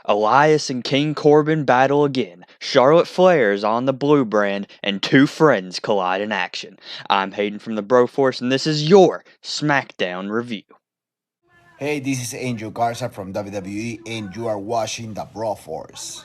Elias and King Corbin battle again. Charlotte Flair is on the blue brand, and two friends collide in action. I'm Hayden from the Broforce, and this is your SmackDown review. Hey, this is Angel Garza from WWE, and you are watching the Broforce.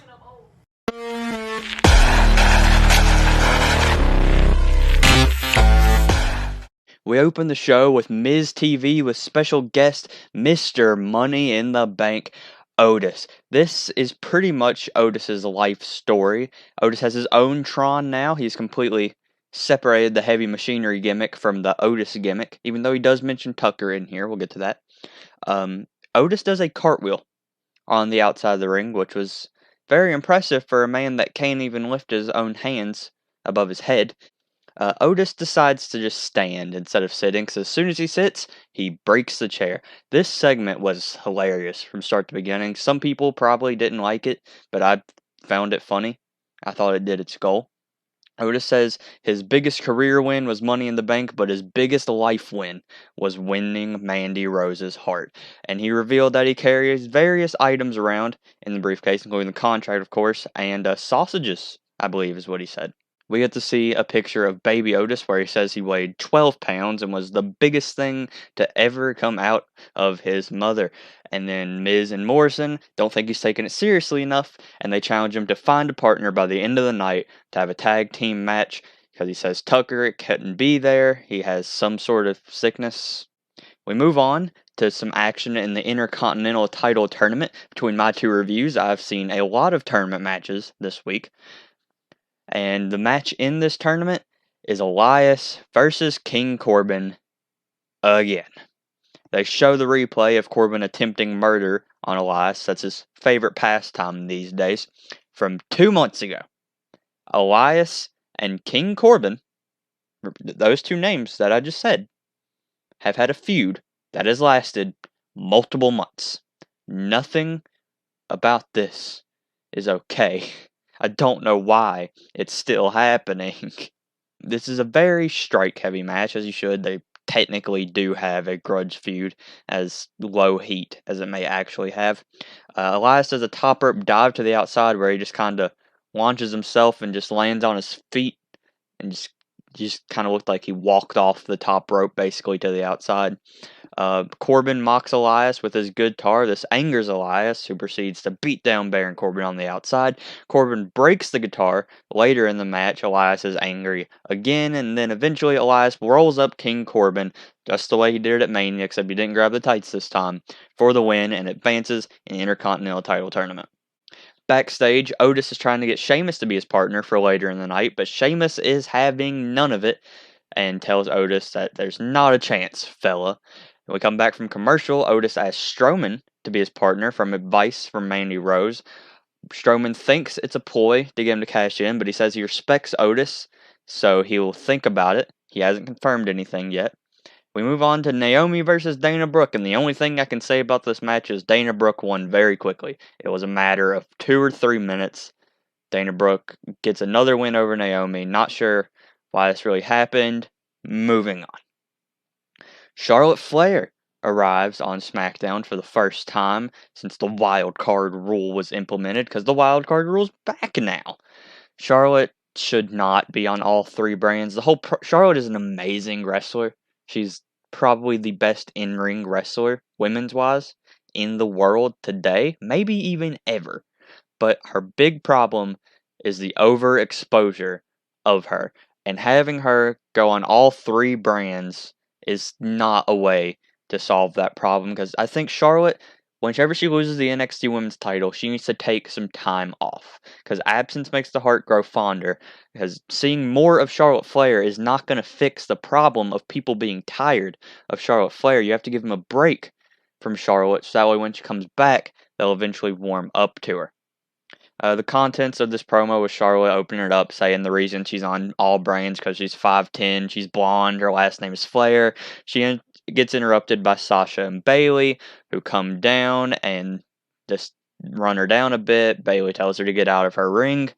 We open the show with Miz TV with special guest Mr. Money in the Bank, Otis. This is pretty much Otis's life story. Otis has his own Tron now. He's completely separated the heavy machinery gimmick from the Otis gimmick, even though he does mention Tucker in here. We'll get to that. Otis does a cartwheel on the outside of the ring, which was very impressive for a man that can't even lift his own hands above his head. Otis decides to just stand instead of sitting, because as soon as he sits, he breaks the chair. This segment was hilarious from start to beginning. Some people probably didn't like it, but I found it funny. I thought it did its goal. Otis says his biggest career win was Money in the Bank, but his biggest life win was winning Mandy Rose's heart. And he revealed that he carries various items around in the briefcase, including the contract, of course, and sausages, I believe is what he said. We get to see a picture of baby Otis where he says he weighed 12 pounds and was the biggest thing to ever come out of his mother. And then Miz and Morrison don't think he's taking it seriously enough, and they challenge him to find a partner by the end of the night to have a tag team match, because he says Tucker couldn't be there. He has some sort of sickness. We move on to some action in the Intercontinental title tournament. Between my two reviews, I've seen a lot of tournament matches this week. And the match in this tournament is Elias versus King Corbin again. They show the replay of Corbin attempting murder on Elias. That's his favorite pastime these days. From 2 months ago. Elias and King Corbin, those two names that I just said, have had a feud that has lasted multiple months. Nothing about this is okay. I don't know why it's still happening. This is a very strike-heavy match, as you should. They technically do have a grudge feud, as low heat as it may actually have. Elias does a top rope dive to the outside where he just kind of launches himself and just lands on his feet and just kind of looked like he walked off the top rope basically to the outside. Corbin mocks Elias with his guitar. This angers Elias, who proceeds to beat down Baron Corbin on the outside. Corbin breaks the guitar. Later in the match, Elias is angry again, and then eventually Elias rolls up King Corbin, just the way he did it at Mania, except he didn't grab the tights this time, for the win, and advances in the Intercontinental title tournament. Backstage, Otis is trying to get Sheamus to be his partner for later in the night, but Sheamus is having none of it, and tells Otis that there's not a chance, fella. When we come back from commercial, Otis asks Strowman to be his partner from advice from Mandy Rose. Strowman thinks it's a ploy to get him to cash in, but he says he respects Otis, so he will think about it. He hasn't confirmed anything yet. We move on to Naomi versus Dana Brooke, and the only thing I can say about this match is Dana Brooke won very quickly. It was a matter of 2 or 3 minutes. Dana Brooke gets another win over Naomi. Not sure why this really happened. Moving on. Charlotte Flair arrives on SmackDown for the first time since the wild card rule was implemented, because the wild card rule's back now. Charlotte should not be on all three brands. Charlotte is an amazing wrestler. She's probably the best in-ring wrestler, women's-wise, in the world today, maybe even ever. But her big problem is the overexposure of her, and having her go on all three brands is not a way to solve that problem, because I think Charlotte, whenever she loses the NXT Women's title, she needs to take some time off, because absence makes the heart grow fonder, because seeing more of Charlotte Flair is not going to fix the problem of people being tired of Charlotte Flair. You have to give them a break from Charlotte, so that way when she comes back, they'll eventually warm up to her. The contents of this promo was Charlotte opening it up, saying the reason she's on all brands because she's 5'10", she's blonde, her last name is Flair. She gets interrupted by Sasha and Bayley, who come down and just run her down a bit. Bayley tells her to get out of her ring,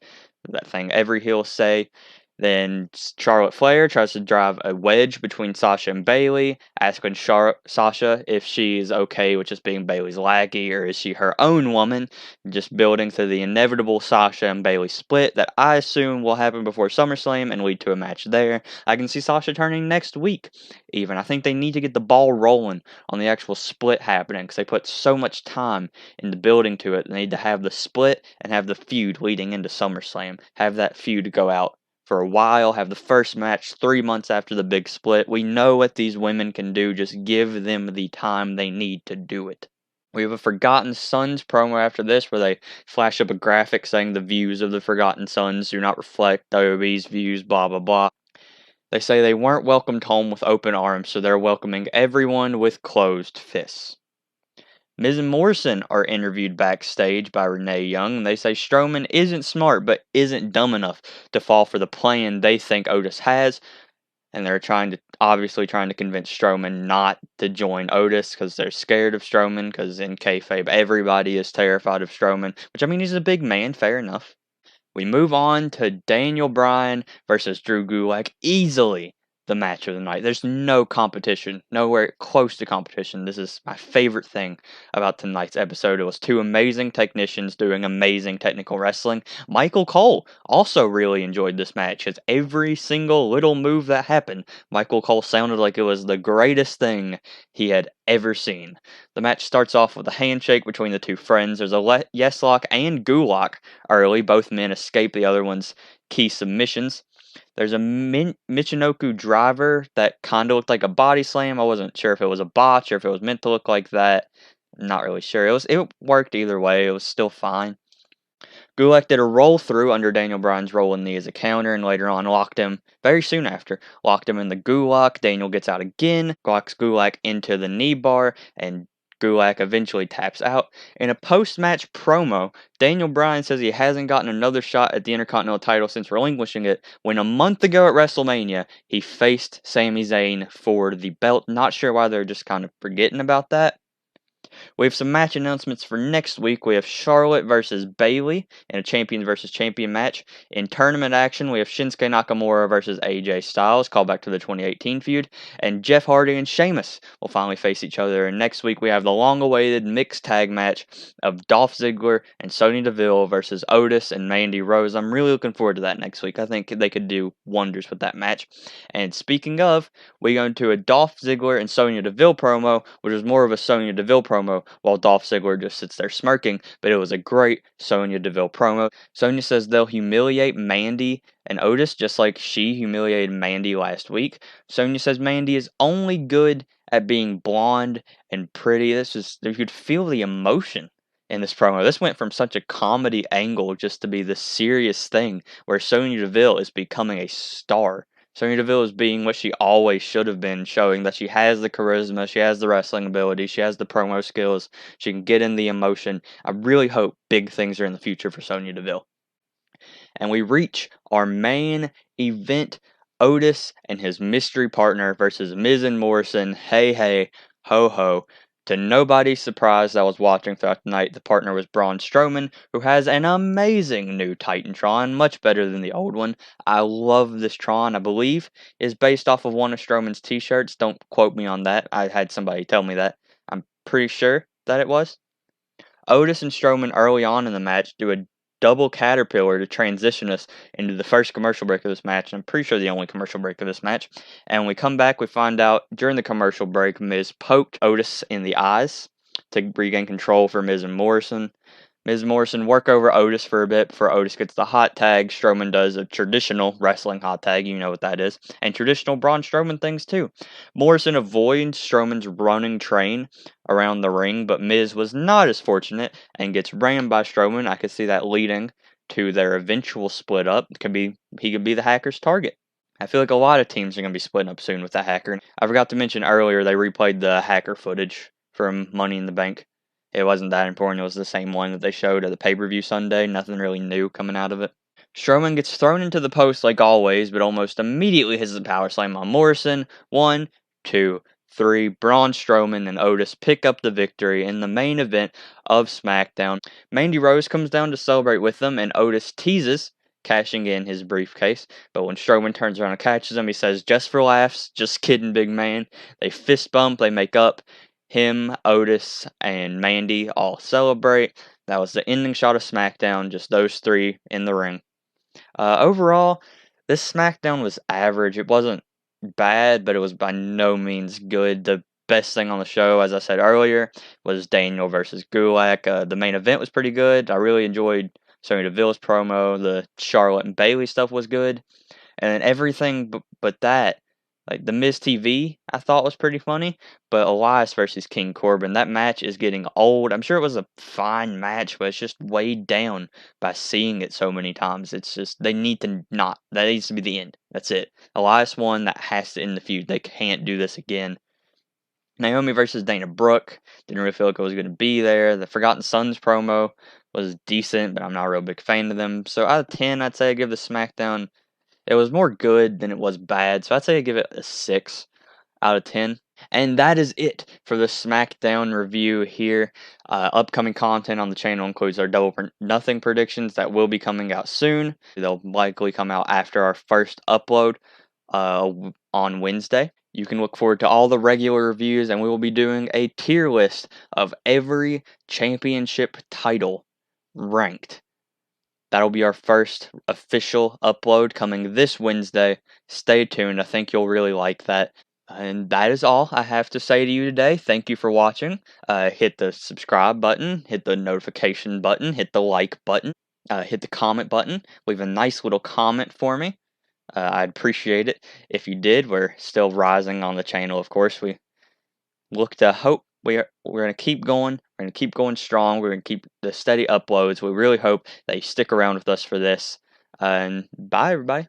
that thing every heel say. Then Charlotte Flair tries to drive a wedge between Sasha and Bayley, asking Sasha if she's okay with just being Bayley's lackey or is she her own woman, just building to the inevitable Sasha and Bayley split that I assume will happen before SummerSlam and lead to a match there. I can see Sasha turning next week, even. I think they need to get the ball rolling on the actual split happening because they put so much time into building to it. They need to have the split and have the feud leading into SummerSlam. Have that feud go out for a while, have the first match 3 months after the big split. We know what these women can do, just give them the time they need to do it. We have a Forgotten Sons promo after this where they flash up a graphic saying the views of the Forgotten Sons do not reflect WWE's views, blah blah blah. They say they weren't welcomed home with open arms, so they're welcoming everyone with closed fists. Miz and Morrison are interviewed backstage by Renee Young, and they say Strowman isn't smart but isn't dumb enough to fall for the plan they think Otis has, and they're obviously trying to convince Strowman not to join Otis because they're scared of Strowman, because in kayfabe everybody is terrified of Strowman, which I mean he's a big man, fair enough. We move on to Daniel Bryan versus Drew Gulak, easily the match of the night. There's no competition, nowhere close to competition. This is my favorite thing about tonight's episode. It was two amazing technicians doing amazing technical wrestling. Michael Cole also really enjoyed this match, as every single little move that happened, Michael Cole sounded like it was the greatest thing he had ever seen. The match starts off with a handshake between the two friends. There's a yes lock and Gulak early. Both men escape the other one's key submissions. There's a Michinoku driver that kind of looked like a body slam. I wasn't sure if it was a botch or if it was meant to look like that. Not really sure. It worked either way. It was still fine. Gulak did a roll through under Daniel Bryan's rolling knee as a counter, and later on very soon after, locked him in the Gulak. Daniel gets out again, locks Gulak into the knee bar, and Gulak eventually taps out. In a post-match promo, Daniel Bryan says he hasn't gotten another shot at the Intercontinental title since relinquishing it, when a month ago at WrestleMania, he faced Sami Zayn for the belt. Not sure why they're just kind of forgetting about that. We have some match announcements for next week. We have Charlotte versus Bayley in a champion versus champion match. In tournament action, we have Shinsuke Nakamura versus AJ Styles, call back to the 2018 feud. And Jeff Hardy and Sheamus will finally face each other. And next week, we have the long-awaited mixed tag match of Dolph Ziggler and Sonya Deville versus Otis and Mandy Rose. I'm really looking forward to that next week. I think they could do wonders with that match. And speaking of, we go into a Dolph Ziggler and Sonya Deville promo, which was more of a Sonya Deville promo, while Dolph Ziggler just sits there smirking, but it was a great Sonya Deville promo. Sonya says they'll humiliate Mandy and Otis just like she humiliated Mandy last week. Sonya says Mandy is only good at being blonde and pretty. You could feel the emotion in this promo. This went from such a comedy angle just to be the serious thing, where Sonya Deville is becoming a star. Sonya Deville is being what she always should have been, showing that she has the charisma, she has the wrestling ability, she has the promo skills, she can get in the emotion. I really hope big things are in the future for Sonya Deville. And we reach our main event, Otis and his mystery partner versus Miz and Morrison. Hey, hey, ho, ho. To nobody's surprise that was watching throughout the night, the partner was Braun Strowman, who has an amazing new Titantron, much better than the old one. I love this Tron. I believe is based off of one of Strowman's t-shirts. Don't quote me on that. I had somebody tell me that. I'm pretty sure that it was. Otis and Strowman early on in the match do a double caterpillar to transition us into the first commercial break of this match, and I'm pretty sure the only commercial break of this match. And when we come back, we find out during the commercial break, Miz poked Otis in the eyes to regain control for Miz and Morrison. Miz Morrison work over Otis for a bit before Otis gets the hot tag. Strowman does a traditional wrestling hot tag, you know what that is, and traditional Braun Strowman things too. Morrison avoids Strowman's running train around the ring, but Miz was not as fortunate and gets rammed by Strowman. I could see that leading to their eventual split up. He could be the hacker's target. I feel like a lot of teams are going to be splitting up soon with that hacker. I forgot to mention earlier they replayed the hacker footage from Money in the Bank. It wasn't that important. It was the same one that they showed at the pay-per-view Sunday. Nothing really new coming out of it. Strowman gets thrown into the post like always, but almost immediately hits the power slam on Morrison. 1, 2, 3. Braun Strowman and Otis pick up the victory in the main event of SmackDown. Mandy Rose comes down to celebrate with them, and Otis teases cashing in his briefcase. But when Strowman turns around and catches him, he says, "Just for laughs, just kidding, big man." They fist bump, they make up. Him, Otis, and Mandy all celebrate. That was the ending shot of SmackDown, just those three in the ring. Overall, this SmackDown was average. It wasn't bad, but it was by no means good. The best thing on the show, as I said earlier, was Daniel versus Gulak. The main event was pretty good. I really enjoyed Sonya Deville's promo. The Charlotte and Bailey stuff was good. And then everything but that, like the Miz TV, I thought was pretty funny. But Elias versus King Corbin, that match is getting old. I'm sure it was a fine match, but it's just weighed down by seeing it so many times. It's just, they need to not, that needs to be the end. That's it. Elias won, that has to end the feud. They can't do this again. Naomi versus Dana Brooke, didn't really feel like I was going to be there. The Forgotten Sons promo was decent, but I'm not a real big fan of them. So out of 10, I'd say I give the SmackDown, it was more good than it was bad, so I'd say I give it a 6 out of 10. And that is it for the SmackDown review here. Upcoming content on the channel includes our Double or Nothing predictions that will be coming out soon. They'll likely come out after our first upload on Wednesday. You can look forward to all the regular reviews, and we will be doing a tier list of every championship title ranked. That'll be our first official upload coming this Wednesday. Stay tuned. I think you'll really like that. And that is all I have to say to you today. Thank you for watching. Hit the subscribe button, hit the notification button, hit the like button, hit the comment button. Leave a nice little comment for me. I'd appreciate it if you did. We're still rising on the channel, of course. We look to hope we're going to keep going. We're going to keep going strong. We're going to keep the steady uploads. We really hope that you stick around with us for this. And bye, everybody.